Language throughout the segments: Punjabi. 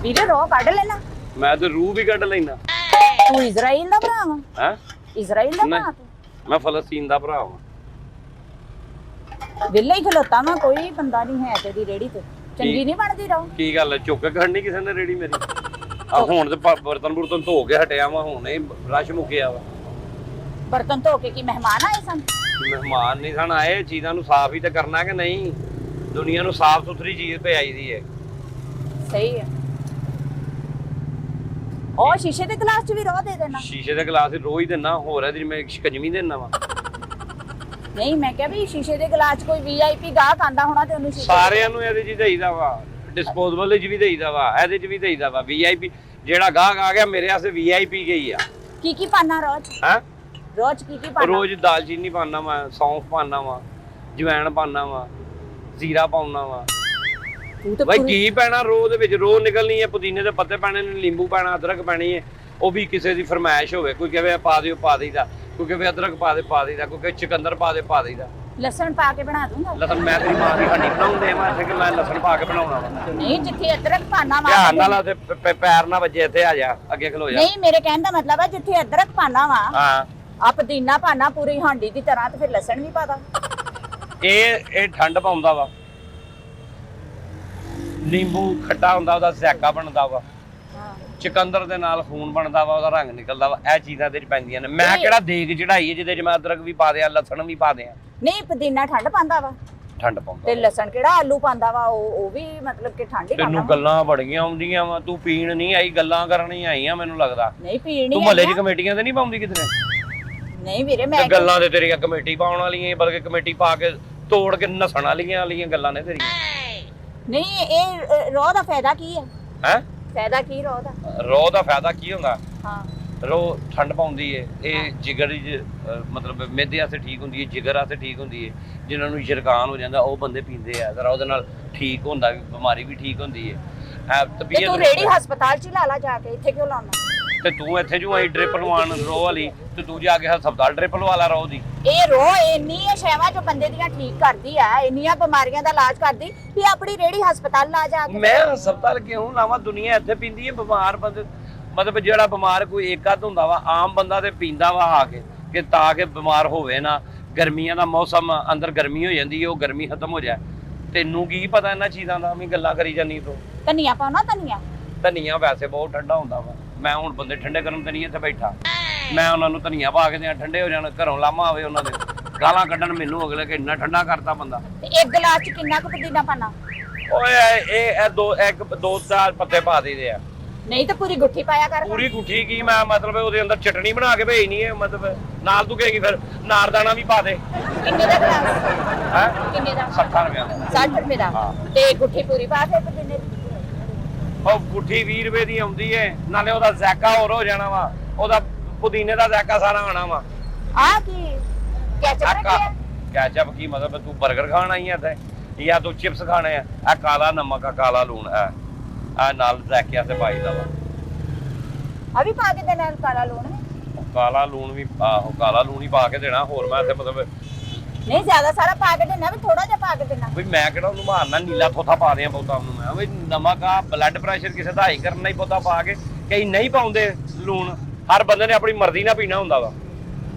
ਵੀਰੇ ਰੋ ਕੱਢ ਲੈਣਾ। ਮੈਂ ਤੇ ਰੂਹ ਵੀ ਕੱਢ ਲੈਣਾ। ਤੂੰ ਇਜ਼ਰਾਈਲ ਦਾ ਭਰਾ ਵਾ? ਹੈ ਇਜ਼ਰਾਈਲ ਦਾ ਭਰਾ ਤੂੰ? ਮੈਂ ਫਲਸਤੀਨ ਦਾ ਭਰਾ ਵਾਂ। ਵਿਹਲਾ ਹੀ ਖਲੋਤਾ ਵਾ, ਕੋਈ ਬੰਦਾ ਨਹੀਂ ਹੈ ਤੇਰੀ ਰੇੜੀ ਤੇ। ਚੰਗੀ ਨਹੀਂ ਬਣਦੀ ਰੋ। ਕੀ ਗੱਲ ਹੈ, ਚੁੱਕ ਕੇ ਖੜਨੀ ਕਿਸੇ ਨੇ ਰੇੜੀ ਮੇਰੀ? ਆ ਹੁਣ ਤੇ ਬਰਤਨ ਧੋ ਕੇ ਹਟਿਆ ਵਾ, ਹੁਣ ਇਹ ਰਸ਼ ਮੁੱਕਿਆ ਵਾ। ਬਰਤਨ ਧੋ ਕੇ ਕੀ ਮਹਿਮਾਨ ਆਏ ਸਨ? ਮਹਿਮਾਨ ਨਹੀਂ ਸਨ ਆਏ, ਚੀਜ਼ਾਂ ਨੂੰ ਸਾਫ਼ ਹੀ ਤੇ ਕਰਨਾ ਕਿ ਨਹੀਂ। ਦੁਨੀਆ ਨੂੰ ਸਾਫ਼ ਸੁਥਰੀ ਚੀਜ਼ ਭੇਜਾਈ ਦੀ ਹੈ। ਸਹੀ ਹੈ। ਉਹ ਸ਼ੀਸ਼ੇ ਦੇ ਗਲਾਸ 'ਚ ਵੀ ਰੋ ਦੇ ਦੇਣਾ। ਸ਼ੀਸ਼ੇ ਦੇ ਗਲਾਸ ਰੋਜ਼ ਹੀ ਦਿੰਨਾ, ਹੋਰ ਇਹਦੀ ਮੈਂ ਸ਼ਿਕੰਜਵੀ ਦਿੰਨਾ ਵਾ। ਨਹੀਂ, ਮੈਂ ਕਿਹਾ ਵੀ ਸ਼ੀਸ਼ੇ ਦੇ ਗਲਾਸ 'ਚ ਕੋਈ ਵੀਆਈਪੀ ਗਾਹਕ ਆਂਦਾ ਹੋਣਾ ਤੇ ਉਹਨੂੰ ਸਾਰਿਆਂ ਨੂੰ ਇਹਦੇ 'ਚ ਦੇਈਦਾ ਵਾ। ਡਿਸਪੋਜ਼ੇਬਲ 'ਚ ਵੀ ਦੇਈਦਾ ਵਾ, ਇਹਦੇ 'ਚ ਵੀ ਦੇਈਦਾ ਵਾ। ਵੀਆਈਪੀ ਜਿਹੜਾ ਗਾਹਕ ਆ ਗਿਆ ਮੇਰੇ ਵਾਸਤੇ ਵੀਆਈਪੀ ਗਈ ਆ। ਕੀ ਪਾਣਾ ਰੋਜ਼? ਹੈ ਰੋਜ਼ ਕੀ ਪਾਣਾ? ਰੋਜ਼ ਦਾਲਚੀਨੀ ਪਾਣਾ ਵਾ, ਸੌਂਫ ਪਾਣਾ ਵਾ, ਜਵੈਣ ਪਾਣਾ ਵਾ, ਜ਼ੀਰਾ ਪਾਉਣਾ ਵਾ। ਭਾਈ ਕੀ ਪੈਣਾ ਰੋਹ ਦੇ ਵਿੱਚ? ਰੋਹ ਨਿਕਲਣੀ ਹੈ, ਪੁਦੀਨੇ ਦੇ ਪੱਤੇ ਪੈਣੇ ਨੇ, ਨਿੰਬੂ ਪੈਣਾ, ਅਦਰਕ ਪੈਣੀ ਹੈ। ਉਹ ਵੀ ਕਿਸੇ ਦੀ ਫਰਮਾਇਸ਼ ਹੋਵੇ, ਕੋਈ ਕਹੇ ਪਾ ਦਿਓ ਪਾ ਦੇਈਦਾ, ਕੋਈ ਕਹੇ ਅਦਰਕ ਪਾ ਦੇਈਦਾ, ਕੋਈ ਕਹੇ ਚੁਕੰਦਰ ਪਾ ਦੇਈਦਾ। ਲਸਣ ਪਾ ਕੇ ਬਣਾ ਦੂੰਗਾ। ਲਸਣ ਮੈਂ ਤੇਰੀ ਮਾਂ ਦੀ ਹੱਡੀ ਬਣਾਉਂਦੇ ਆ ਇੱਥੇ ਕਿ ਮੈਂ ਲਸਣ ਪਾ ਕੇ ਬਣਾਉਣਾ ਵਾ? ਨਹੀਂ, ਜਿੱਥੇ ਅਦਰਕ ਪਾਣਾ ਵਾ ਧਿਆਨ ਨਾਲ ਤੇ ਪੈਰ ਨਾ ਵੱਜੇ, ਇੱਥੇ ਆ ਜਾ, ਅੱਗੇ ਖਲੋ ਜਾ। ਨਹੀਂ, ਮੇਰੇ ਕਹਿਣ ਦਾ ਮਤਲਬ ਹੈ ਜਿੱਥੇ ਅਦਰਕ ਪਾਣਾ ਵਾ, ਹਾਂ, ਆ ਪੁਦੀਨਾ ਪਾਣਾ ਪੂਰੀ ਹਾਂਡੀ ਦੀ ਤਰ੍ਹਾਂ, ਤੇ ਫਿਰ ਲਸਣ ਵੀ ਪਾ ਦਾ। ਇਹ ਠੰਡ ਪਾਉਂਦਾ ਵਾ। ਨਿੰਬੂ ਖੱਟਾ ਹੁੰਦਾ, ਉਹਦਾ ਜ਼ਾਇਕਾ ਬਣਦਾ ਵਾ। ਚੁਕੰਦਰ ਦੇ ਨਾਲ ਖੂਨ ਬਣਦਾ ਵਾ, ਉਹਦਾ ਰੰਗ ਨਿਕਲਦਾ ਵਾ। ਇਹ ਚੀਜ਼ਾਂ ਇਹਦੇ ਚ ਪੈਂਦੀਆਂ ਨੇ। ਮੈਂ ਕਿਹੜਾ ਦੇਗ ਚੜਾਈ ਹੈ ਜਿਹਦੇ ਚ ਮੈਂ ਅਦਰਕ ਵੀ ਪਾ ਦਿਆਂ, ਲਸਣ ਵੀ ਪਾ ਦਿਆਂ? ਨਹੀਂ, ਪੁਦੀਨਾ ਠੰਡ ਪਾਉਂਦਾ ਵਾ। ਠੰਡ ਪਾਉਂਦਾ ਤੇ ਲਸਣ ਕਿਹੜਾ ਆਲੂ ਪਾਉਂਦਾ ਵਾ, ਉਹ ਵੀ ਮਤਲਬ ਕਿ ਠੰਡ ਹੀ ਪਾਉਂਦਾ। ਤੈਨੂੰ ਗੱਲਾਂ ਬੜੀਆਂ ਆਉਂਦੀਆਂ ਵਾ, ਤੂੰ ਪੀਣ ਨਹੀਂ ਆਈ, ਗੱਲਾਂ ਕਰਨ ਹੀ ਆਈ ਆ ਮੈਨੂੰ ਲੱਗਦਾ। ਨਹੀਂ, ਪੀਣ ਤੂੰ ਮਹੱਲੇ 'ਚ ਕਮੇਟੀਆਂ ਤੇ ਨਹੀਂ ਪਾਉਂਦੀ ਕਿਤੇ? ਨਹੀਂ ਵੀਰੇ, ਮੈਂ ਗੱਲਾਂ ਤੇ ਤੇਰੀਆਂ ਕਮੇਟੀ ਪਾਉਣ ਵਾਲੀਆਂ, ਬਲਕਿ ਕਮੇਟੀ ਪਾ ਕੇ ਤੋੜ ਕੇ ਨਸਣ ਵਾਲੀਆਂ ਗੱਲਾਂ ਨੇ ਤੇਰੀਆਂ। ਨਹੀਂ, ਇਹ ਰੋਹ ਦਾ ਫਾਇਦਾ ਕੀ ਹੈ? ਹੈ ਫਾਇਦਾ ਕੀ ਰੋਹ ਦਾ? ਰੋਹ ਦਾ ਫਾਇਦਾ ਕੀ ਹੁੰਦਾ? ਹਾਂ, ਰੋਹ ਠੰਡ ਪਾਉਂਦੀ ਏ, ਇਹ ਜਿਗਰ ਮਤਲਬ ਮਿਹਦੇ ਵਾਸਤੇ ਠੀਕ ਹੁੰਦੀ ਏ, ਜਿਗਰ ਵਾਸਤੇ ਠੀਕ ਹੁੰਦੀ ਏ। ਜਿਨ੍ਹਾਂ ਨੂੰ ਸ਼ਰਕਾਨ ਹੋ ਜਾਂਦਾ ਉਹ ਬੰਦੇ ਪੀਂਦੇ ਆ, ਜ਼ਰਾ ਉਹਦੇ ਨਾਲ ਠੀਕ ਹੁੰਦਾ, ਬਿਮਾਰੀ ਵੀ ਠੀਕ ਹੁੰਦੀ ਏ। ਤੇ ਤੂੰ ਰੇੜੀ ਹਸਪਤਾਲ 'ਚ ਹੀ ਲਾ ਲਾ ਜਾ ਕੇ, ਇੱਥੇ ਕਿਉਂ ਲਾਉਣਾ? ਤੇ ਤੂੰ ਇੱਥੇ ਜੂ ਆਈ ਡ੍ਰਿਪ ਲਵਾਉਣ ਰੋਹ ਵਾਲੀ, ਤੇ ਤੂੰ ਜਾ ਕੇ ਹਸਪਤਾਲ ਡ੍ਰਿਪ ਲਵਾ ਲਾ ਰੋਹ ਦੀ। ਇਹ ਰੋਹ ਇੰਨੀਆਂ ਸ਼ੈਵਾਂ ਜੋ ਬੰਦੇ ਦੀਆਂ ਠੀਕ ਕਰਦੀ ਆ, ਇੰਨੀਆਂ ਬਿਮਾਰੀਆਂ ਦਾ ਇਲਾਜ ਕਰਦੀ ਵੀ ਆਪਣੀ ਰੇੜੀ ਹਸਪਤਾਲ ਲਾ ਜਾ ਕੇ। ਮੈਂ ਹਸਪਤਾਲ ਕਿਉਂ ਲਾਵਾਂ? ਦੁਨੀਆ ਇੱਥੇ ਪੀਂਦੀ ਹੈ ਬਿਮਾਰ ਬੰਦੇ, ਮਤਲਬ ਜਿਹੜਾ ਬਿਮਾਰ ਕੋਈ ਇੱਕ ਅੱਧ ਹੁੰਦਾ ਵਾ, ਆਮ ਬੰਦਾ ਤੇ ਪੀਂਦਾ ਵਾ ਆ ਕੇ, ਕਿ ਤਾਂ ਕਿ ਬਿਮਾਰ ਹੋਵੇ ਨਾ। ਗਰਮੀਆਂ ਦਾ ਮੌਸਮ, ਅੰਦਰ ਗਰਮੀ ਹੋ ਜਾਂਦੀ ਹੈ, ਉਹ ਗਰਮੀ ਖਤਮ ਹੋ ਜਾਏ। ਤੈਨੂੰ ਕੀ ਪਤਾ ਇਹਨਾਂ ਚੀਜ਼ਾਂ ਦਾ? ਮੈਂ ਗੱਲਾਂ ਕਰੀ ਜਾਂਦੀ ਤੂੰ। ਧਨੀਆ ਪਾਉਣਾ? ਧਨੀਆ ਵੈਸੇ ਬਹੁਤ ਠੰਡਾ ਹੁੰਦਾ ਵਾ। ਮੈਂ ਹੁਣ ਬੰਦੇ ਠੰਡੇ ਕਰਨ ਤੇ ਨਹੀਂ ਇੱਥੇ ਬੈਠਾ। ਮੈਂ ਉਹਨਾਂ ਨੂੰ ਧਨੀਆ ਪਾ ਕੇ ਦਿਆਂ, ਠੰਡੇ ਹੋ ਜਾਣ, ਘਰੋਂ ਲਾਮਾ ਆਵੇ ਉਹਨਾਂ ਦੇ, ਗਾਲਾਂ ਕੱਢਣ ਮੈਨੂੰ ਅਗਲੇ ਕਿ ਇੰਨਾ ਠੰਡਾ ਕਰਤਾ ਬੰਦਾ। ਤੇ ਇੱਕ ਗਲਾਸ 'ਚ ਕਿੰਨਾ ਕੁ ਪੁਦੀਨਾ ਪਾਣਾ? ਓਏ ਇਹ ਦੋ ਚਾਰ ਪੱਤੇ ਪਾ ਦੇਦੇ ਆ। ਨਹੀਂ ਤਾਂ ਪੂਰੀ ਗੁੱਠੀ ਪਾਇਆ ਕਰ। ਪੂਰੀ ਗੁੱਠੀ ਕੀ? ਮੈਂ ਮਤਲਬ ਉਹਦੇ ਅੰਦਰ ਚਟਣੀ ਬਣਾ ਕੇ ਭੇਜਣੀ ਹੈ, ਮਤਲਬ ਨਾਲ ਤੂੰ ਕਹੇਗੀ ਫਿਰ ਨਾਰਦਾਣਾ ਵੀ ਪਾ ਦੇ। ਕਿੰਨੇ ਦਾ ਗਲਾਸ ਹੈ? ਕਿੰਨੇ ਦਾ? 60 ਰੁਪਏ ਦਾ। 60 ਰੁਪਏ ਦਾ। ਤੇ ਗੁੱਠੀ ਪੂਰੀ ਪਾ ਦੇ ਪੁਦੀਨੇ ਦੀ। ਉਹ ਗੁੱਠੀ 20 ਰੁਪਏ ਦੀ ਆਉਂਦੀ ਏ, ਨਾਲੇ ਉਹਦਾ ਜ਼ਾਇਕਾ ਹੋਰ ਹੋ ਜਾਣਾ ਵਾ, ਉਹਦਾ ਪੁਦੀਨੇ ਦਾ ਜ਼ਾਇਕਾ ਸਾਰਾ ਆਣਾ ਵਾ। ਆ ਕੀ ਕੈਚਅਪ ਰੱਖਿਆ? ਕੈਚਅਪ ਕੀ ਮਤਲਬ? ਤੂੰ 버ਗਰ ਖਾਣ ਆਈ ਆ ਇੱਥੇ ਜਾਂ ਤੂੰ ਚਿਪਸ ਖਾਣੇ ਆ? ਆ ਕਾਲਾ ਨਮਕ, ਆ ਕਾਲਾ ਲੂਣ, ਆ ਨਾਲ ਜ਼ਾਇਕਿਆਂ ਤੇ ਪਾਈਦਾ ਵਾ। ਆ ਵੀ ਪਾ ਕੇ ਦੇਣਾ ਕਾਲਾ ਲੂਣ? ਕਾਲਾ ਲੂਣ ਵੀ, ਆਹੋ ਕਾਲਾ ਲੂਣ ਹੀ ਪਾ ਕੇ ਦੇਣਾ। ਹੋਰ ਮੈਂ ਇੱਥੇ ਮਤਲਬ ਨਹੀਂ, ਜ਼ਿਆਦਾ ਸਾਰਾ ਪਾ ਕੇ ਦੇਣਾ, ਵੀ ਥੋੜਾ ਜਿਹਾ ਪਾ ਕੇ ਦੇਣਾ? ਵੀ ਮੈਂ ਕਿਹੜਾ ਉਹਨੂੰ ਮਾਰਨਾ, ਨੀਲਾ ਥੋਥਾ ਪਾ ਦਿਆਂ ਬਹੁਤਾ ਉਹਨੂੰ ਮੈਂ। ਵੀ ਨਮਕ ਆ, ਬਲੱਡ ਪ੍ਰੈਸ਼ਰ ਕਿਸੇ ਦਾ ਹਾਈ ਕਰਨਾ ਹੀ ਬਹੁਤਾ ਪਾ ਕੇ। ਕਈ ਨਹੀਂ ਪਾਉਂਦੇ ਲੂਣ, ਹਰ ਬੰਦੇ ਨੇ ਆਪਣੀ ਮਰਜ਼ੀ ਨਾਲ ਪੀਣਾ ਹੁੰਦਾ ਵਾ।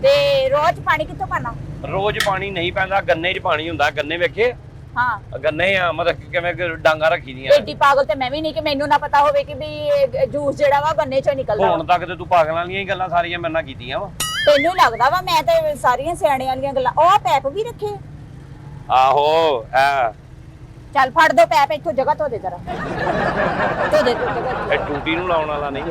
ਤੇ ਰੋਜ਼ ਪਾਣੀ ਕਿੱਥੋਂ ਪਾਣਾ? ਰੋਜ਼ ਪਾਣੀ ਨਹੀਂ ਪੈਂਦਾ, ਗੰਨੇ 'ਚ ਪਾਣੀ ਹੁੰਦਾ। ਗੰਨੇ ਵੇਖੇ? ਹਾਂ, ਗੰਨੇ ਆ, ਮਤਲਬ ਕਿਵੇਂ ਡਾਂਗਾ ਰੱਖੀ ਦੀਆਂ। ਏਡੀ ਪਾਗਲ ਤੇ ਮੈਂ ਵੀ ਨਹੀਂ ਕਿ ਮੈਨੂੰ ਨਾ ਪਤਾ ਹੋਵੇ ਕਿ ਵੀ ਜੂਸ ਜਿਹੜਾ ਵਾ ਗੰਨੇ 'ਚੋਂ ਨਿਕਲਦਾ। ਹੁਣ ਤੱਕ ਤੇ ਤੂੰ ਪਾਗਲਾਂ ਵਾਲੀਆਂ ਹੀ ਗੱਲਾਂ ਸਾਰੀਆਂ ਮੇਰੇ ਨਾਲ ਕੀਤੀਆਂ ਵਾ। ਤੈਨੂੰ ਲੱਗਦਾ ਵਾ ਮੈਂ ਤੇ ਸਾਰੀਆਂ ਸਿਆਣੇ ਵਾਲੀਆਂ ਗੱਲਾਂ। ਉਹ ਪੈਪ ਵੀ ਰੱਖੇ? ਆਹੋ ਚੱਲ ਫੜ ਦੋ ਪੈਪ, ਇੱਥੋਂ ਜਗ੍ਹਾ ਧੋ ਦੇ ਜਰਾ। ਧੋ ਦੇ ਇਹ ਟੂਟੀ ਨੂੰ ਲਾਉਣ ਵਾਲਾ ਨਹੀਂ,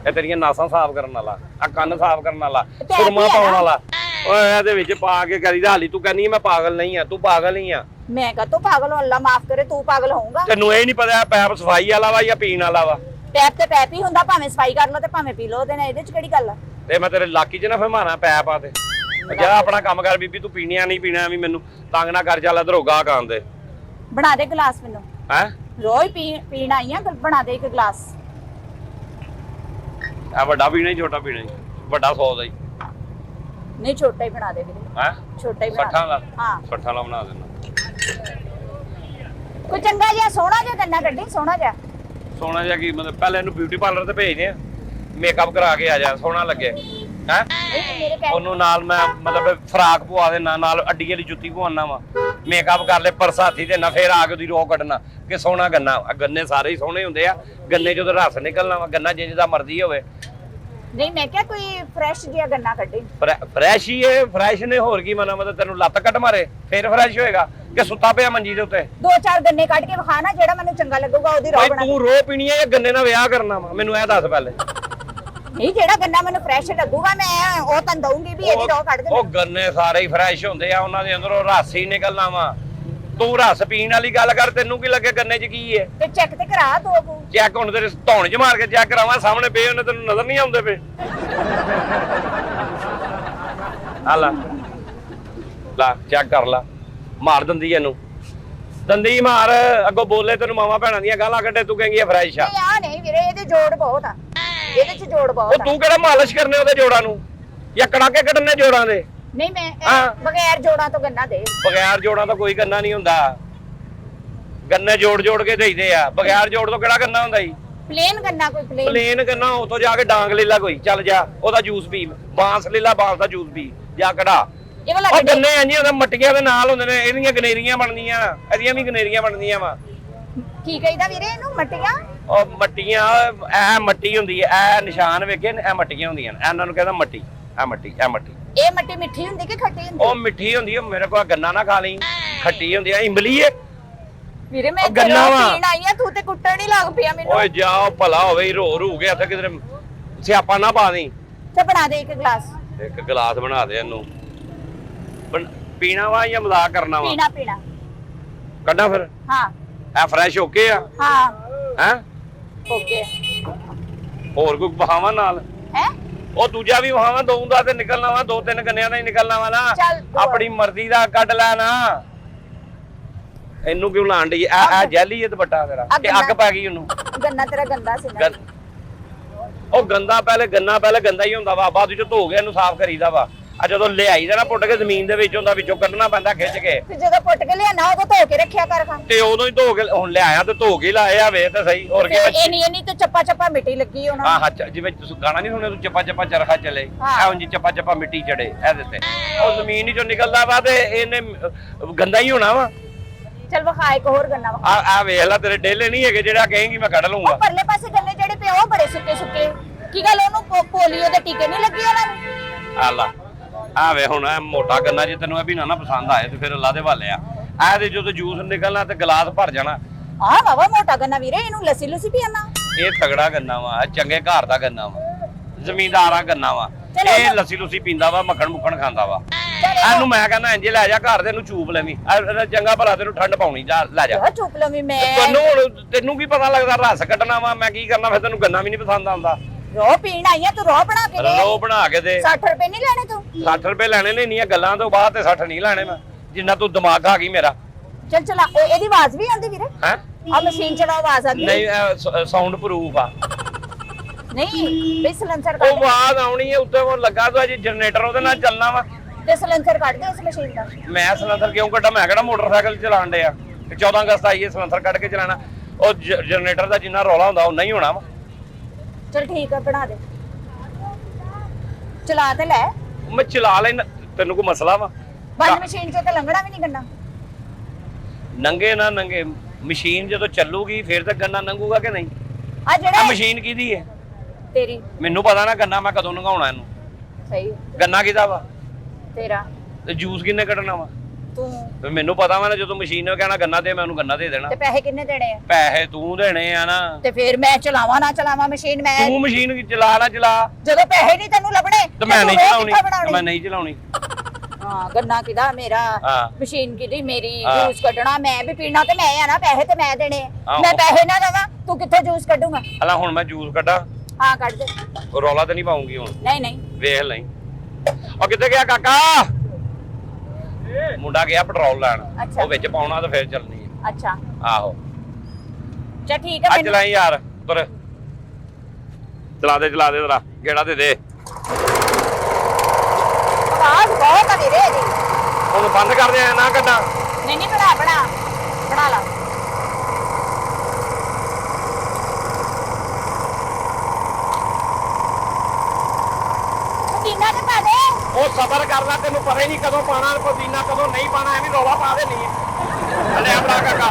ਇਹ ਤੇਰੀਆਂ ਨਾਸਾਂ ਸਾਫ਼ ਕਰਨ ਵਾਲਾ, ਆ ਕੰਨ ਸਾਫ਼ ਕਰਨ ਵਾਲਾ, ਸੁਰਮਾ ਪਾਉਣ ਵਾਲਾ। ਓਏ ਇਹਦੇ ਵਿੱਚ ਪਾ ਕੇ ਕਰੀਦਾ। ਹਾਲੀ ਤੂੰ ਕਹਿੰਦੀ ਮੈਂ ਪਾਗਲ ਨਹੀਂ ਆ? ਤੂੰ ਪਾਗਲ ਨਹੀਂ ਆ। ਮੈਂ ਕਹ ਤੂੰ ਪਾਗਲ ਹੋ? ਅੱਲਾ ਮਾਫ ਕਰੇ, ਤੂੰ ਪਾਗਲ ਹੋਊਗਾ? ਤੈਨੂੰ ਇਹ ਨਹੀਂ ਪਤਾ ਪੈਪ ਸਫਾਈ ਵਾਲਾ ਵਾ ਜਾਂ ਪੀਣ ਵਾਲਾ ਵਾ? ਪੈਪ ਤੇ ਪੈਪ ਹੀ ਹੁੰਦਾ, ਭਾਵੇਂ ਸਫਾਈ ਕਰ ਲਓ ਤੇ ਭਾਵੇਂ ਪੀ ਲਓ। ਇਹਦੇ 'ਚ ਕਿਹੜੀ ਗੱਲ ਆ? ਤੇ ਮੈਂ ਤੇਰੇ ਇਲਾਕੇ 'ਚ ਨਾ ਫਰਮਾਣਾ ਪੈਪ ਆ ਤੇ ਜਾ ਆਪਣਾ ਕੰਮ ਕਰ ਬੀਬੀ। ਤੂੰ ਪੀਣਿਆ ਨਹੀਂ ਪੀਣਾ, ਵੀ ਮੈਨੂੰ ਤੰਗ ਨਾ ਕਰ। ਚੱਲ ਇਧਰ ਹੋਗਾ ਕਾਨ ਦੇ ਬਣਾ ਦੇ ਗਲਾਸ ਮੈਨੂੰ। ਹੈ ਰੋਜ਼ ਪੀਣ ਆਈ ਆ, ਬਣਾ ਦੇ ਇੱਕ ਗਲਾਸ। ਆ ਵੱਡਾ ਪੀਣਾ ਹੀ ਛੋਟਾ ਪੀਣਾ ਹੀ? ਵੱਡਾ 100 ਦਾ ਹੀ। ਨਹੀਂ, ਛੋਟਾ ਹੀ ਬਣਾ ਦੇ ਵੀਰੇ। ਹੈ ਛੋਟਾ ਹੀ ਬਣਾ 60 ਦਾ? ਹਾਂ 60 ਦਾ ਬਣਾ ਦੇਣਾ। ਕੋਈ ਚੰਗਾ ਜਿਹਾ ਸੋਹਣਾ ਜਿਹਾ ਗੰਨਾ ਕੱਢੀ, ਸੋਹਣਾ ਜਿਹਾ। ਸੋਹਣਾ ਜਿਹਾ ਕੀ ਮਤਲਬ ਪਹਿਲੇ ਇਹਨੂੰ ਬਿਊਟੀ ਪਾਰਲਰ ਤੇ ਭੇਜਦੇ ਆ ਮੇਕਅਪ ਕਰਾ ਕੇ ਆ ਜਾ ਸੋਹਣਾ ਲੱਗੇ ਹੈ ਮੇਰੇ ਕਹਿ ਉਹਨੂੰ ਨਾਲ ਮੈਂ ਮਤਲਬ ਫਰਾਕ ਪਵਾ ਦੇਣਾ ਨਾਲ ਅੱਡੀ ਵਾਲੀ ਜੁੱਤੀ ਪਵਾਉਣਾ ਵਾ ਮੇਕਅਪ ਕਰ ਲੈ ਪਰਸਾਥੀ ਦੇਣਾ ਫੇਰ ਆ ਕੇ ਉਹਦੀ ਰੋਹ ਕੱਢਣਾ ਕਿ ਸੋਹਣਾ ਗੰਨਾ ਗੰਨੇ ਸਾਰੇ ਹੀ ਸੋਹਣੇ ਹੁੰਦੇ ਆ ਗੰਨੇ ਜਦੋਂ ਰਸ ਨਿਕਲਣਾ ਵਾ ਗੰਨਾ ਜਿੰਜ ਦਾ ਮਰਜ਼ੀ ਹੋਵੇ ਨਹੀਂ ਮੈਂ ਕਿਹਾ ਕੋਈ ਫਰੈਸ਼ ਜਿਹਾ ਗੰਨਾ ਕੱਢੀ ਫਰੈਸ਼ ਹੀ ਹੈ ਫਰੈਸ਼ ਨੇ ਹੋਰ ਕੀ ਮਨਾ ਮਤਲਬ ਤੈਨੂੰ ਲੱਤ ਕੱਟ ਮਾਰੇ ਫੇਰ ਫਰੈਸ਼ ਹੋਏਗਾ ਕਿ ਸੁੱਤਾ ਪਿਆ ਮੰਜੀ ਦੇ ਉੱਤੇ 2-4 ਗੰਨੇ ਕੱਢ ਕੇ ਵਿਖਾ ਨਾ ਜਿਹੜਾ ਮੈਨੂੰ ਚੰਗਾ ਲੱਗੂਗਾ ਉਹਦੀ ਰੋਹ ਓਏ ਬਣਾ ਤੂੰ ਰੋਹ ਪੀਣੀ ਹੈ ਜਾਂ ਗੰਨੇ ਨਾਲ ਵਿਆਹ ਕਰਨਾ ਵਾ ਮੈਨੂੰ ਇਹ ਦੱਸ ਪਹਿਲੇ ਨਹੀਂ ਜਿਹੜਾ ਗੰਨਾ ਮੈਨੂੰ ਫਰੈਸ਼ ਲੱਗੂਗਾ ਮੈਂ ਉਹ ਤਾਂ ਦਊਂਗੀ ਵੀ ਇਹਦੀ ਰੋਹ ਕੱਢ ਦੇ ਉਹ ਗੰਨੇ ਸਾਰੇ ਹੀ ਫਰੈਸ਼ ਹੁੰਦੇ ਆ ਉਹਨਾਂ ਦੇ ਅੰਦਰੋਂ ਰਸ ਹੀ ਨਿਕਲਣਾ ਵਾ ਤੂੰ ਰਸ ਪੀਣ ਵਾਲੀ ਗੱਲ ਕਰ ਤੈਨੂੰ ਕੀ ਲੱਗੇ ਗੰਨੇ 'ਚ ਕੀ ਹੈ ਤੇ ਚੈੱਕ ਤੇ ਕਰਾ ਦੋ ਕੋ ਚੈੱਕ ਹੁਣ ਤੇਰੇ ਧੌਣ 'ਚ ਮਾਰ ਕੇ ਚੈੱਕ ਕਰਾਵਾਂ ਸਾਹਮਣੇ ਪਏ ਉਹਨੇ ਤੈਨੂੰ ਨਜ਼ਰ ਨਹੀਂ ਆਉਂਦੇ ਪਏ ਆ ਲਾ ਚੈੱਕ ਕਰ ਲਾ ਮਾਰ ਦਿੰਦੀ ਇਹਨੂੰ ਦੰਦੀ ਮਾਰ ਅੱਗੋਂ ਬੋਲੇ ਤੈਨੂੰ ਮਾਵਾ ਭੈਣਾਂ ਦੀਆਂ ਗਾਲਾਂ ਕੱਢੇ ਤੂੰ ਕਹਿੰਗੀ ਫਰੈਸ਼ ਆ ਆ ਨਹੀਂ ਵੀਰੇ ਇਹਦੇ ਜੋੜ ਬਹੁਤ ਆ ਇਹਦੇ 'ਚ ਜੋੜ ਬਹੁਤ ਉਹ ਆ ਤੂੰ ਕਿਹੜਾ ਮਾਲਿਸ਼ ਕਰਨੇ ਉਹਦੇ ਜੋੜਾਂ ਨੂੰ ਜਾਂ ਕੜਾਕੇ ਕੱਢਣੇ ਜੋੜਾਂ ਦੇ ਨਹੀਂ ਮੈਂ ਬਗੈਰ ਜੋੜਾਂ ਤੋਂ ਗੰਨਾ ਦੇ ਬਗੈਰ ਜੋੜਾਂ ਤੋਂ ਕੋਈ ਗੰਨਾ ਨਹੀਂ ਹੁੰਦਾ ਗੰਨੇ ਜੋੜ ਕੇ ਦੇਈਦੇ ਆ ਬਗੈਰ ਜੋੜ ਤੋਂ ਕਿਹੜਾ ਗੰਨਾ ਹੁੰਦਾ ਜੀ ਪਲੇਨ ਗੰਨਾ ਕੋਈ ਪਲੇਨ ਗੰਨਾ ਉਤੋਂ ਜਾ ਕੇ ਡਾਂਗ ਲੈ ਲਾ ਕੋਈ ਚੱਲ ਜਾ ਉਹਦਾ ਜੂਸ ਪੀ ਬਾਂਸ ਲੈ ਲਾ ਬਾਂਸ ਦਾ ਜੂਸ ਪੀ ਜਾ ਕਢਾ ਇਹ ਵਾਲਾ ਉਹ ਗੰਨੇ ਇੰਜ ਉਹਦੇ ਮਟਕੀਆਂ ਦੇ ਨਾਲ ਹੁੰਦੇ ਨੇ ਇਹਦੀਆਂ ਗਨੇਰੀਆਂ ਬਣਦੀਆਂ ਇਹਦੀਆਂ ਵੀ ਗਨੇਰੀਆਂ ਬਣਦੀਆਂ ਵਾ ਕੀ ਕਹੀਦਾ ਵੀਰੇ ਇਹਨੂੰ ਮੱਟੀਆਂ ਉਹ ਮੱਟੀਆਂ ਇਹ ਮੱਟੀ ਹੁੰਦੀ ਹੈ ਇਹ ਨਿਸ਼ਾਨ ਵੇਖੇ ਇਹ ਮੱਟੀਆਂ ਹੁੰਦੀਆਂ ਨੇ ਇਹਨਾਂ ਨੂੰ ਕਹਿੰਦਾ ਮੱਟੀ ਇਹ ਮੱਟੀ ਇਹ ਮੱਟੀ ਮਿੱਠੀ ਹੁੰਦੀ ਕਿ ਖੱਟੀ ਹੁੰਦੀ ਉਹ ਮਿੱਠੀ ਹੁੰਦੀ ਹੈ ਮੇਰੇ ਕੋਲ ਗੰਨਾ ਨਾ ਖਾ ਲਈ ਖੱਟੀ ਹੁੰਦੀ ਹੈ ਇਮਲੀ ਹੈ ਵੀਰੇ ਮੈਂ ਗੰਨਾ ਵਾ ਪੀਣ ਆਈ ਆ ਤੂੰ ਤੇ ਕੁੱਟਣ ਨਹੀਂ ਲੱਗ ਪਿਆ ਮੈਨੂੰ ਓਏ ਜਾ ਭਲਾ ਹੋਵੇ ਰੋ ਗਿਆ ਇੱਥੇ ਕਿਧਰੇ ਸਿਆਪਾ ਨਾ ਪਾ ਦੇ ਤੇ ਬਣਾ ਦੇ ਇੱਕ ਗਲਾਸ ਇੱਕ ਗਲਾਸ ਬਣਾ ਦੇ ਇਹਨੂੰ ਪੀਣਾ ਵਾ ਜਾਂ ਮਜ਼ਾਕ ਕਰਨਾ ਵਾ ਪੀਣਾ ਕੱਢਾਂ ਫਿਰ ਹਾਂ ਇਹ ਫਰੈਸ਼ ਓਕੇ ਆ ਹਾਂ ਹੈ ਓਕੇ ਹੋਰ ਕੋਈ ਬਹਾਵਾ ਨਾਲ ਹੈ ਉਹ ਦੂਜਾ ਵੀ ਵਹਾਵਾ ਦਊਂਦਾ ਤੇ ਨਿਕਲਣਾ ਵਾ 2-3 ਗੰਨਿਆਂ ਦਾ ਹੀ ਨਿਕਲਣਾ ਵਾ ਨਾ ਆਪਣੀ ਮਰਜ਼ੀ ਦਾ ਕੱਢ ਲੈ ਨਾ ਇਹਨੂੰ ਕਿਉਂ ਲਾਣ ਡਈ ਆ ਜੈਲੀ ਇਹ ਦੁਪੱਟਾ ਤੇਰਾ ਕਿ ਅੱਗ ਪੈ ਗਈ ਉਹਨੂੰ ਗੰਨਾ ਤੇਰਾ ਗੰਦਾ ਸੀ ਨਾ ਉਹ ਗੰਦਾ ਪਹਿਲੇ ਗੰਦਾ ਹੀ ਹੁੰਦਾ ਵਾ ਬਾਅਦ ਵਿੱਚ ਧੋ ਕੇ ਇਹਨੂੰ ਸਾਫ਼ ਕਰੀਦਾ ਵਾ ਆ ਜਦੋਂ ਲਿਆਈ ਦਾ ਨਾ ਪੁੱਟ ਕੇ ਜ਼ਮੀਨ ਦੇ ਵਿੱਚ ਹੁੰਦਾ ਵਿੱਚੋਂ ਕੱਢਣਾ ਪੈਂਦਾ ਖਿੱਚ ਕੇ ਤੇ ਜਦੋਂ ਪੁੱਟ ਕੇ ਲਿਆਣਾ ਉਦੋਂ ਧੋ ਕੇ ਰੱਖਿਆ ਕਰ ਖਾ ਤੇ ਉਦੋਂ ਹੀ ਧੋ ਕੇ ਹੁਣ ਲਿਆਇਆ ਤੇ ਧੋ ਕੇ ਲਾਇਆ ਵੇ ਤੇ ਸਹੀ ਹੋਰ ਕੀ ਇਹ ਨਹੀਂ ਤੇ ਚੱਪਾ ਮਿੱਟੀ ਲੱਗੀ ਉਹਨਾਂ ਹਾਂ ਜਿਵੇਂ ਤੁਸੀਂ ਗਾਣਾ ਨਹੀਂ ਸੁਣਿਆ ਤੂੰ ਚੱਪਾ ਚਰਖਾ ਚੱਲੇ ਐਵੇਂ ਜੀ ਚੱਪਾ ਮਿੱਟੀ ਚੜੇ ਇਹਦੇ ਤੇ ਉਹ ਜ਼ਮੀਨ ਹੀ ਚੋਂ ਨਿਕਲਦਾ ਵਾ ਤੇ ਇਹਨੇ ਗੰਦਾ ਹੀ ਹੋਣਾ ਵਾ ਚਲ ਵਿਖਾ ਇੱਕ ਹੋਰ ਗੰਨਾ ਵਿਖਾ ਆ ਵੇਖ ਲੈ ਤੇਰੇ ਡੇਲੇ ਨਹੀਂ ਹੈਗੇ ਜਿਹੜਾ ਕਹੇਂਗੀ ਮੈਂ ਕੱਢ ਲੂੰਗਾ ਪਰਲੇ ਪਾਸੇ ਗੰਨੇ ਜਿਹੜੇ ਪਏ ਉਹ ਬੜੇ ਸੁੱਕੇ ਕੀ ਗੱਲ ਉਹਨੂੰ ਪੋਲੀਓ ਦੇ ਟੀਕੇ ਨਹੀਂ ਲੱਗੇ ਉਹਨਾਂ ਨੂੰ ਆ ਲਾ ਆ ਵੇ ਹੁਣ ਇਹ ਮੋਟਾ ਗੰਨਾ ਜੇ ਤੈਨੂੰ ਇਹ ਵੀ ਨਾ ਪਸੰਦ ਆਏ ਤੇ ਫਿਰ ਅੱਲਾ ਦੇ ਵਾਲੇ ਆ ਇਹਦੇ ਜਦੋਂ ਜੂਸ ਨਿਕਲਣਾ ਤੇ ਗਲਾਸ ਭਰ ਜਾਣਾ ਆ ਵਾਵਾ ਮੋਟਾ ਗੰਨਾ ਵੀਰੇ ਇਹਨੂੰ ਲੱਸੀ ਪੀਣਾ ਇਹ ਤਗੜਾ ਗੰਨਾ ਵਾ ਇਹ ਚੰਗੇ ਘਰ ਦਾ ਗੰਨਾ ਵਾ ਜ਼ਮੀਂਦਾਰਾ ਗੰਨਾ ਵਾ ਇਹ ਲੱਸੀ ਪੀਂਦਾ ਵਾ ਮੱਖਣ ਮੁੱਖਣ ਖਾਂਦਾ ਵਾ ਇਹਨੂੰ ਮੈਂ ਕਹਿੰਦਾ ਇੰਜ ਲੈ ਜਾ ਘਰ ਦੇ ਨੂੰ ਚੂਪ ਲੈਵੀਂ ਚੰਗਾ ਭਲਾ ਤੈਨੂੰ ਠੰਡ ਪਾਉਣੀ ਜਾ ਲੈ ਜਾ ਚੂਪ ਲਵੀਂ ਮੈਂ ਤੈਨੂੰ ਕੀ ਪਤਾ ਲੱਗਦਾ ਰਸ ਕੱਢਣਾ ਵਾ ਮੈਂ ਕੀ ਕਰਨਾ ਫਿਰ ਤੈਨੂੰ ਗੰਨਾ ਵੀ ਨਹੀਂ ਪਸੰਦ ਆਉਂਦਾ ਰੋ ਪੀਣ ਆਈ ਆ ਤੂੰ ਰੋ ਬਣਾ ਕੇ ਦੇ ਰੋ ਬਣਾ ਕੇ ਦੇ 60 ਰੁਪਏ ਨਹੀਂ ਲੈਣੇ ਤੂੰ 60 ਰੁਪਏ ਲੈਣੇ ਨੇ ਇੰਨੀਆਂ ਗੱਲਾਂ ਤੋਂ ਬਾਅਦ ਤੇ 60 ਨਹੀਂ ਲੈਣੇ ਮੈਂ ਜਿੰਨਾ ਤੂੰ ਦਿਮਾਗ ਆ ਗਈ ਮੇਰਾ ਚੱਲ ਚਲਾ ਇਹਦੀ ਆਵਾਜ਼ ਵੀ ਆਉਂਦੀ ਵੀਰੇ ਹੈ ਆ ਮਸ਼ੀਨ ਚਲਾਓ ਆਵਾਜ਼ ਆਉਂਦੀ ਨਹੀਂ ਸਾਊਂਡ ਪ੍ਰੂਫ ਆ ਨਹੀਂ ਬਈ ਸਿਲੰਸਰ ਉਹ ਆਵਾਜ਼ ਆਉਣੀ ਹੈ ਉੱਤੇ ਉਹ ਲੱਗਾ ਤਾਂ ਜੀ ਜਨਰੇਟਰ ਉਹਦੇ ਨਾਲ ਚੱਲਣਾ ਵਾ ਤੇ ਸਿਲੰਸਰ ਕੱਢ ਦੇ ਇਸ ਮਸ਼ੀਨ ਦਾ ਮੈਂ ਸਿਲੰਸਰ ਕਿਉਂ ਕੱਢਾਂ ਮੈਂ ਕਿਹੜਾ ਮੋਟਰਸਾਈਕਲ ਚਲਾਉਣ ਡਿਆ 14 ਅਗਸਤ ਆਈ ਹੈ ਸਿਲੰਸਰ ਕੱਢ ਕੇ ਚਲਾਣਾ ਉਹ ਜਨਰੇਟਰ ਦਾ ਜਿੰਨਾ ਰੌਲਾ ਹੁੰਦਾ ਉਹ ਨਹੀਂ ਹੋਣਾ ਵਾ ਚਲ ਠੀਕ ਆ ਬਣਾ ਦੇ ਚਲਾ ਤੇ ਲੈ ਮੈਂ ਚਲਾ ਲੈਣਾ ਤੈਨੂੰ ਕੋਈ ਮਸਲਾ ਵਾ ਬੰਦ ਮਸ਼ੀਨ ਚੋਂ ਤਾਂ ਲੰਘਣਾ ਵੀ ਨਹੀਂ ਗੰਨਾ ਨੰਗੇ ਨਾ ਨੰਗੇ ਮਸ਼ੀਨ ਜਦੋਂ ਚੱਲੂਗੀ ਫਿਰ ਤਾਂ ਗੰਨਾ ਨੰਗੂਗਾ ਕਿ ਨਹੀਂ ਆ ਜਿਹੜਾ ਮਸ਼ੀਨ ਕਿਹਦੀ ਹੈ ਤੇਰੀ ਮੈਨੂੰ ਪਤਾ ਨਾ ਗੰਨਾ ਮੈਂ ਕਦੋਂ ਨੰਗਾਉਣਾ ਇਹਨੂੰ ਸਹੀ ਗੰਨਾ ਕਿਹਦਾ ਵਾ ਤੇਰਾ ਤੇ ਜੂਸ ਕਿੰਨੇ ਕੱਢਣਾ ਵਾ ਤੂੰ ਮੈਨੂੰ ਪਤਾ ਵਾ ਨਾ ਜਦੋਂ ਮਸ਼ੀਨ ਨੇ ਕਹਿਣਾ ਗੰਨਾ ਦੇ ਮੈਂ ਉਹਨੂੰ ਗੰਨਾ ਦੇ ਦੇਣਾ ਤੇ ਪੈਸੇ ਕਿੰਨੇ ਦੇਣੇ ਆ ਪੈਸੇ ਤੂੰ ਦੇਣੇ ਆ ਨਾ ਤੇ ਫਿਰ ਮੈਂ ਚਲਾਵਾਂ ਨਾ ਚਲਾਵਾਂ ਮਸ਼ੀਨ ਮੈਂ ਤੂੰ ਮਸ਼ੀਨ ਚਲਾ ਨਾ ਚਲਾ ਜਦੋਂ ਪੈਸੇ ਨਹੀਂ ਤੈਨੂੰ ਲੱਭਣੇ ਤੇ ਮੈਂ ਨਹੀਂ ਚਲਾਉਣੀ ਮੈਂ ਨਹੀਂ ਚਲਾਉਣੀ ਹਾਂ ਗੰਨਾ ਕਿਦਾ ਮੇਰਾ ਹਾਂ ਮਸ਼ੀਨ ਕਿਦੀ ਮੇਰੀ ਜੂਸ ਕੱਢਣਾ ਮੈਂ ਵੀ ਪੀਣਾ ਤੇ ਮੈਂ ਆ ਨਾ ਪੈਸੇ ਤੇ ਮੈਂ ਦੇਣੇ ਮੈਂ ਪੈਸੇ ਨਾ ਦੇਵਾਂ ਤੂੰ ਕਿੱਥੇ ਜੂਸ ਕੱਢੂਗਾ ਹਲਾ ਹੁਣ ਮੈਂ ਜੂਸ ਕੱਢਾਂ ਹਾਂ ਕੱਢ ਦੇ ਰੌਲਾ ਤੇ ਨਹੀਂ ਪਾਉਂਗੀ ਹੁਣ ਨਹੀਂ ਵੇਖ ਲਈ ਉਹ ਕਿੱਥੇ ਗਿਆ ਕਾਕਾ ਮੁੰਡਾ ਗਿਆ ਪੈਟਰੋਲ ਲੈਣ ਉਹ ਵਿੱਚ ਪਾਉਣਾ ਤੇ ਫਿਰ ਚੱਲਣੀ ਹੈ ਅੱਛਾ ਆਹੋ ਚਾ ਠੀਕ ਹੈ ਅੱਜ ਲੈ ਯਾਰ ਤੁਰ ਚਲਾ ਦੇ ਜ਼ਰਾ ਗੇੜਾ ਦੇ ਦੇ ਆਵਾਜ਼ ਬਹੁਤ ਆ ਵੀਰੇ ਇਹਦੀ ਹੁਣ ਬੰਦ ਕਰ ਦੇ ਨਾ ਕੱਢਾਂ ਨਹੀਂ ਬਣਾ ਲਾ ਉਹ ਸਬਰ ਕਰ ਲੈ, ਤੈਨੂੰ ਪਤਾ ਹੀ ਨਹੀਂ ਕਦੋਂ ਪਾਣਾ ਪੁਦੀਨਾ, ਕਦੋਂ ਨਹੀਂ ਪਾਣਾ, ਐਵੇਂ ਰੌਲਾ ਪਾ ਦੇਣੀ ਹੈ। ਲੈ ਆਪਣਾ ਕਾਕਾ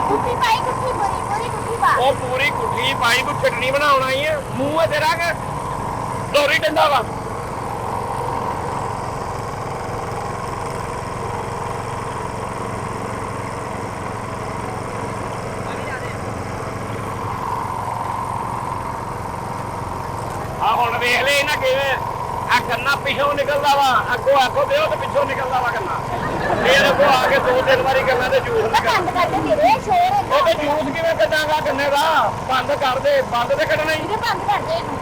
ਕੁੱਟੀ ਪਾਈ, ਕੁੱਟੀ ਪੂਰੀ ਕੁੱਟੀ ਪਾ। ਉਹ ਪੂਰੀ ਕੁੱਠੀ ਪਾਈ, ਤੂੰ ਚਟਣੀ ਬਣਾਉਣ ਆਈ ਹੈ, ਮੂੰਹ ਹੈ ਤੇਰਾ ਕਿ ਦੋਰੀ ਡੰਡਾ ਵਾ। ਆ ਹੁਣ ਵੇਖ ਲੈ ਇਹਨਾਂ ਕਿਵੇਂ ਆ ਗੰਨਾ ਪਿੱਛੋਂ ਨਿਕਲਦਾ ਵਾ, ਅੱਗੋਂ ਆਖੋ ਦਿਓ ਤੇ ਪਿੱਛੋਂ ਨਿਕਲਦਾ ਵਾ ਗੰਨਾ। ਫੇਰ ਅੱਗੋਂ ਆ ਕੇ 2-3 ਵਾਰੀ ਗੰਨਾ ਤੇ ਜੂਸ ਬੰਦ ਕਰ ਦੇ ਵੀਰੇ, ਸ਼ੋਰ ਹੁੰਦਾ। ਉਹ ਤੇ ਜੂਸ ਕਿਵੇਂ ਕੱਢਾਂਗਾ ਗੰਨੇ ਦਾ? ਬੰਦ ਕਰ ਦੇ, ਬੰਦ ਤੇ ਕੱਢਣਾ ਹੀ। ਵੀਰੇ ਬੰਦ ਕਰ ਦੇ ਇਹਨੂੰ।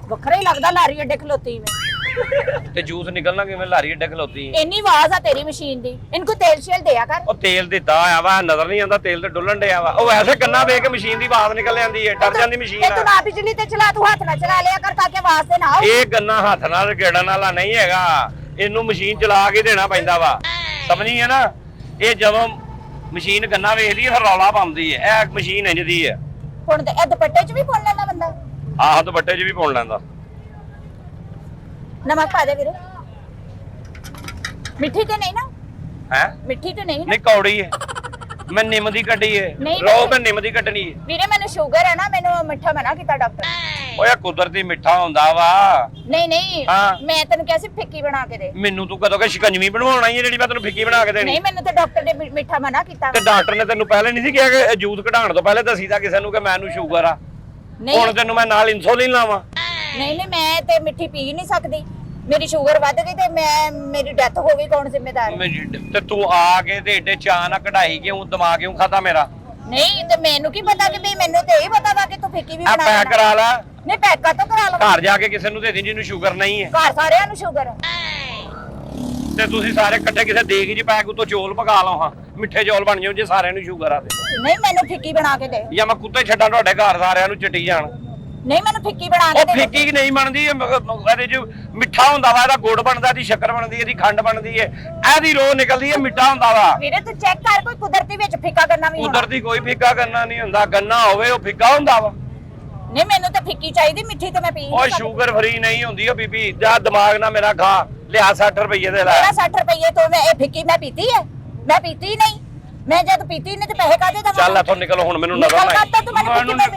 ਵੱਖਰਾ ਹੀ ਲੱਗਦਾ ਲਾਰੀ ਅੱਡੇ ਖਲੋਤੀ ਮੈਂ। ਤੇ ਜੂਸ ਨਿਕਲਣਾ ਕਿਵੇਂ? ਲਾਰੀ ਅੱਡੇ ਖਲੋਤੀ ਇੰਨੀ ਆਵਾਜ਼ ਆ ਤੇਰੀ ਮਸ਼ੀਨ ਦੀ, ਇनको ਤੇਲ ਸ਼ੇਲ ਦਿਆ ਕਰ। ਉਹ ਤੇਲ ਦਿੱਤਾ ਆ ਵਾ, ਨਜ਼ਰ ਨਹੀਂ ਆਉਂਦਾ ਤੇਲ ਤੇ ਡੁੱਲਣ ਡਿਆ ਵਾ। ਉਹ ਐਸੇ ਗੰਨਾ ਵੇਖ ਕੇ ਮਸ਼ੀਨ ਦੀ ਆਵਾਜ਼ ਨਿਕਲ ਜਾਂਦੀ ਹੈ, ਡਰ ਜਾਂਦੀ ਮਸ਼ੀਨ ਤੇ ਤੂੰ ਨਾ ਬਿਜਲੀ ਤੇ ਚਲਾ, ਤੂੰ ਹੱਥ ਨਾਲ ਚਲਾ ਲਿਆ ਕਰ ਤਾਂ ਕਿ ਆਵਾਜ਼ ਤੇ ਨਾ ਆਵੇ। ਇਹ ਗੰਨਾ ਹੱਥ ਨਾਲ ਗੇੜਨ ਵਾਲਾ ਨਹੀਂ ਹੈਗਾ, ਇਹਨੂੰ ਮਸ਼ੀਨ ਚਲਾ ਕੇ ਦੇਣਾ ਪੈਂਦਾ ਵਾ, ਸਮਝੀ ਹੈ ਨਾ? ਇਹ ਜਦੋਂ ਮਸ਼ੀਨ ਗੰਨਾ ਵੇਖਦੀ ਹੈ ਫਿਰ ਰੌਲਾ ਪਾਉਂਦੀ ਹੈ। ਇਹ ਮਸ਼ੀਨ ਇੰਜ ਦੀ ਹੈ। ਹੁਣ ਤੇ ਇਹ ਦੁਪੱਟੇ 'ਚ ਵੀ ਪਾਉਣ ਲੈਂਦਾ ਬੰਦਾ। ਆਹ ਦੁਪੱਟੇ 'ਚ ਵੀ ਪਾਉਣ ਲੈਂਦਾ। ਨਮਕ ਪਾ ਦੇ ਵੀਰੇ। ਮਿੱਠੀ ਤੇ ਨਹੀਂ ਨਾ? ਹੈ ਮਿੱਠੀ ਤੇ ਨਹੀਂ ਨਾ? ਨਹੀਂ ਕੌੜੀ ਹੈ, ਮੈਂ ਨਿੰਮ ਦੀ ਕੱਢੀ ਹੈ। ਨਹੀਂ, ਰੋ ਮੈਂ ਨਿੰਮ ਦੀ ਕੱਢਣੀ ਹੈ। ਵੀਰੇ ਮੈਨੂੰ ਸ਼ੂਗਰ ਹੈ ਨਾ, ਮੈਨੂੰ ਮਿੱਠਾ ਮਨਾ ਕੀਤਾ ਡਾਕਟਰ। ਓਏ ਕੁਦਰਤੀ ਮਿੱਠਾ ਹੁੰਦਾ ਵਾ। ਨਹੀਂ ਹਾਂ। ਮੈਂ ਤੈਨੂੰ ਕਿਹਾ ਸੀ ਫਿੱਕੀ ਬਣਾ ਕੇ ਦੇ। ਮੈਨੂੰ ਤੂੰ ਕਦੋਂ ਕਿ ਸ਼ਿਕੰਜਵੀ ਬਣਵਾਉਣਾ ਹੀ ਹੈ ਜਿਹੜੀ ਮੈਂ ਤੈਨੂੰ ਫਿੱਕੀ ਬਣਾ ਕੇ ਦੇਣੀ? ਨਹੀਂ, ਮੈਨੂੰ ਤਾਂ ਡਾਕਟਰ ਨੇ ਮਿੱਠਾ ਮਨਾ ਕੀਤਾ। ਤੇ ਡਾਕਟਰ ਨੇ ਤੈਨੂੰ ਪਹਿਲੇ ਨਹੀਂ ਸੀ ਕਿਹਾ ਕਿ ਜੂਸ ਕਢਾਉਣ ਤੋਂ ਪਹਿਲੇ ਦੱਸੀਦਾ ਕਿਸੇ ਨੂੰ ਕਿ ਮੈਨੂੰ ਸ਼ੂਗਰ ਆ? ਨਹੀਂ ਹੁਣ ਤੈਨੂੰ ਮੈਂ ਨਾਲ ਇਨਸੂਲਿਨ ਲਾਵਾਂ? ਨਹੀਂ ਮੈਂ ਤੇ ਮਿੱਠੀ ਪੀ ਨਹੀਂ ਸਕਦੀ, ਮੇਰੀ ਸ਼ੂਗਰ ਵੱਧ ਗਈ ਤੇ ਮੇਰੀ ਡੈਥ ਹੋ ਗਈ, ਕੌਣ ਜ਼ਿੰਮੇਦਾਰ ਹੈ? ਤੇ ਤੂੰ ਆ ਕੇ ਤੇ ਏਡੇ ਚਾਹ ਨਾਲ ਕਢਾਈ ਕਿਉਂ, ਦਿਮਾਗ ਕਿਉਂ ਖਾਦਾ ਮੇਰਾ? ਨਹੀਂ ਤੇ ਮੈਨੂੰ ਕੀ ਪਤਾ ਕਿ ਵੀ, ਮੈਨੂੰ ਤੇ ਇਹ ਪਤਾ ਵਾ ਕਿ ਤੂੰ ਫਿੱਕੀ ਵੀ ਆ ਬਣਾ ਪੈਕ ਕਰਾ ਲੈ, ਨਹੀਂ ਪੈਕ ਕਾਤੋਂ ਕਰਾ ਲਵਾਂ? ਘਰ ਜਾ ਕੇ ਕਿਸੇ ਨੂੰ ਦੇ ਦੇ ਜਿਹਨੂੰ ਸ਼ੂਗਰ ਨਹੀਂ ਹੈ। ਘਰ ਸਾਰਿਆਂ ਨੂੰ ਸ਼ੂਗਰ ਹੈ। ਤੇ ਤੁਸੀਂ ਸਾਰੇ ਇਕੱਠੇ ਕਿਸੇ ਦੇਗ 'ਚ ਪੈਕ ਉਤੋਂ ਚੌਲ ਪਕਾ ਲਓ, ਹਾਂ ਮਿੱਠੇ ਚੌਲ ਬਣ ਜਾਓ ਜੇ ਸਾਰਿਆਂ ਨੂੰ ਸ਼ੂਗਰ ਆ ਤੇ। ਨਹੀਂ ਮੈਨੂੰ ਫਿੱਕੀ ਬਣਾ ਕੇ ਦੇ। ਜਾਂ ਮੈਂ ਕੁੱਤੇ ਛੱਡਾਂ ਤੁਹਾਡੇ ਘਰ ਸਾਰਿਆਂ ਨੂੰ ਚਟੀ ਜਾਣ? ਨਹੀਂ ਮੈਨੂੰ ਫਿੱਕੀ ਬਣਾ ਕੇ ਉਹ ਦੇ। ਫਿੱਕੀ ਨਹੀਂ ਬਣਦੀ, ਇਹਦੇ 'ਚ ਮਿੱਠਾ ਹੁੰਦਾ ਵਾ, ਇਹਦਾ ਗੁੜ ਬਣਦਾ, ਇਹਦੀ ਸ਼ੱਕਰ ਬਣਦੀ, ਇਹਦੀ ਖੰਡ ਬਣਦੀ ਹੈ, ਇਹਦੀ ਰੋਹ ਨਿਕਲਦੀ ਹੈ, ਮਿੱਠਾ ਹੁੰਦਾ ਵਾ। ਵੀਰੇ ਤੂੰ ਚੈੱਕ ਕਰ, ਕੋਈ ਕੁਦਰਤੀ ਵਿੱਚ ਫਿੱਕਾ ਕਰਨਾ ਵੀ ਹੋਣਾ। ਕੁਦਰਤੀ ਕੋਈ ਫਿੱਕਾ ਕਰਨਾ ਨਹੀਂ ਹੁੰਦਾ, ਗੰਨਾ ਹੋਵੇ ਉਹ ਫਿੱਕਾ ਹੁੰਦਾ ਵਾ। ਨਹੀਂ ਮੈਨੂੰ ਤਾਂ ਫਿੱਕੀ ਚਾਹੀਦੀ, ਮਿੱਠੀ ਤੇ ਮੈਂ ਪੀ ਉਹ ਸ਼ੂਗਰ ਫਰੀ ਨਹੀਂ ਹੁੰਦੀ ਉਹ ਬੀਬੀ, ਜਾ ਦਿਮਾਗ ਨਾ ਮੇਰਾ ਖਾ, ਲਿਆ 60 ਰੁਪਏ ਦੇ ਲੈ। ਮੇਰਾ 60 ਰੁਪਏ ਤੋਂ ਮੈਂ ਇਹ ਫਿੱਕੀ ਮੈਂ ਪੀਤੀ ਹੈ? ਮੈਂ ਪੀਤੀ ਹੀ ਨਹੀਂ। ਮੈਂ ਜਦ ਪੀਤੀ ਨਹੀਂ ਤੇ ਪੈਸੇ ਕਾਹਦੇ ਦਵਾਂ? ਚੱਲ ਇੱਥੋਂ ਨਿਕਲ ਹੁਣ, ਮੈਨੂੰ ਨਜ਼ਰ ਨਿਕਲ ਨਾ ਕਰ ਤੂੰ ਮੈਨੂੰ ਫਿੱਕੀ ਆਈ। ਮੈਂ